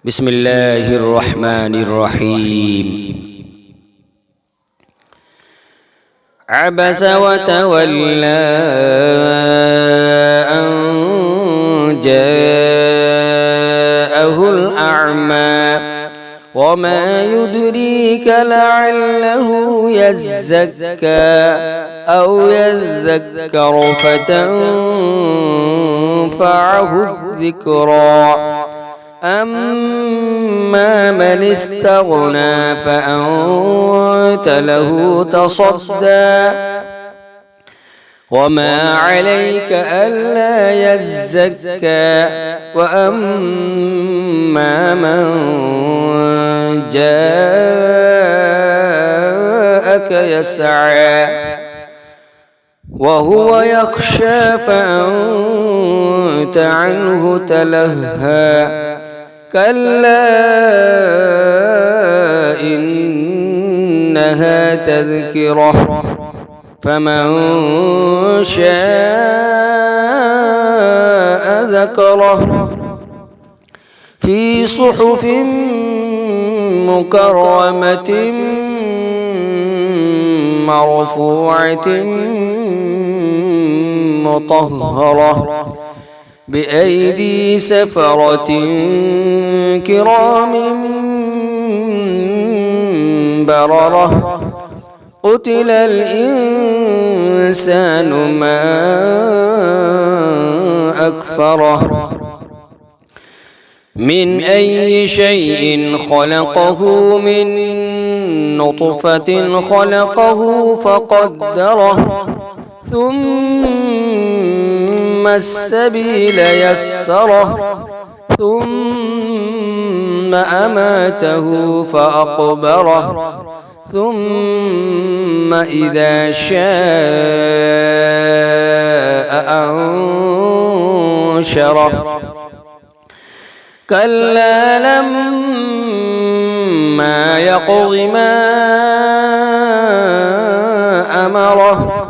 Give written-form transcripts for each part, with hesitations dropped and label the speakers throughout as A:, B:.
A: بسم الله الرحمن الرحيم. عبس وتولى أن جاءه الأعمى وما يدريك لعله يزكى أو يذكر فتنفعه الذكرى. أما من استغنى فأنت له تصدى وما عليك ألا يزكى وأما من جاءك يسعى وهو يخشى فأنت عنه تلهى كلا إنها تذكرة فمن شاء ذكره في صحف مكرمة مرفوعة مطهرة بأيدي سفرة كرام بررة. قتل الإنسان ما أكفره من أي شيء خلقه من نطفة خلقه فقدره ثم السبيل يسره ثم أماته فأقبره ثم إذا شاء أنشره كلا لما يقض ما أمره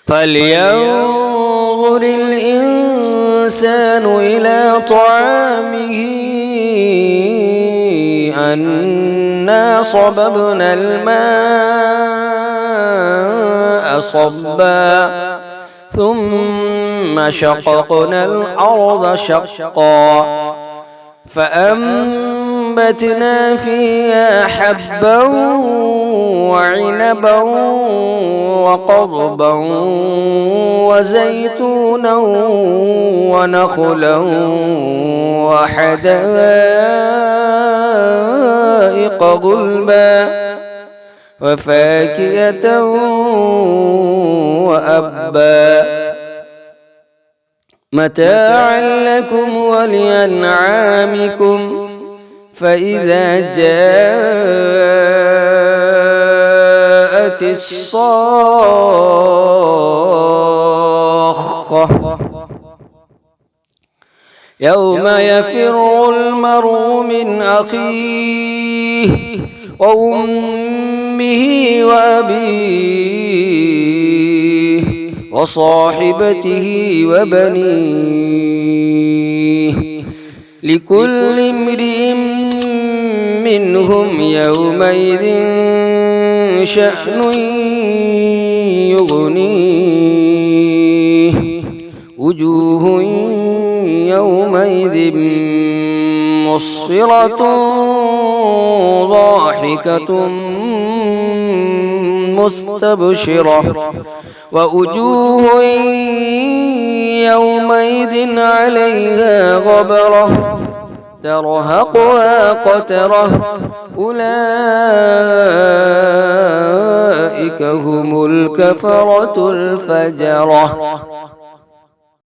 A: فلينظر الإنسان إلى طعامه أنا صببنا الماء صبا ثم شققنا الأرض شقا فأنبتنا فيها حبا وعنبا وقضبا وزيتونا ونخلا وحدائق غلبا وفاكهة وأبا متاعا لكم ولأنعامكم. فإذا جاءت الصاخة يوم يفر المرء من أخيه وأمه وأبيه وصاحبته وبنيه لكل امرئ منهم يومئذ شأن يغنيه وجوه يومئذ مسفرة ضاحكة مستبشرة ووجوه يومئذ عليها غبرة ترهقها قترة أولئك هم الكفرة الفجرة.